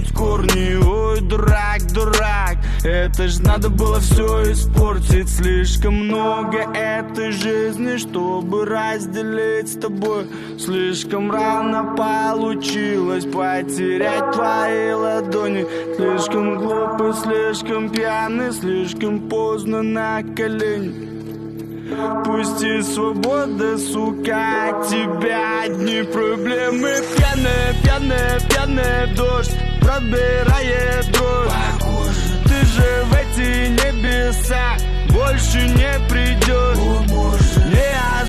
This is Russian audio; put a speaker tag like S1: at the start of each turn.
S1: пнуть корни. Ой, дурак, дурак, это ж надо было все испортить. Слишком много этой жизни, чтобы разделить с тобой. Слишком рано получилось потерять твои ладони. Слишком глупый, слишком пьяный, слишком поздно на колени. Пусти свобода, сука, от тебя одни проблемы. Пьяная, пьяная, пьяная, дождь пробирает дрожь. Ты же в эти небеса больше не придешь.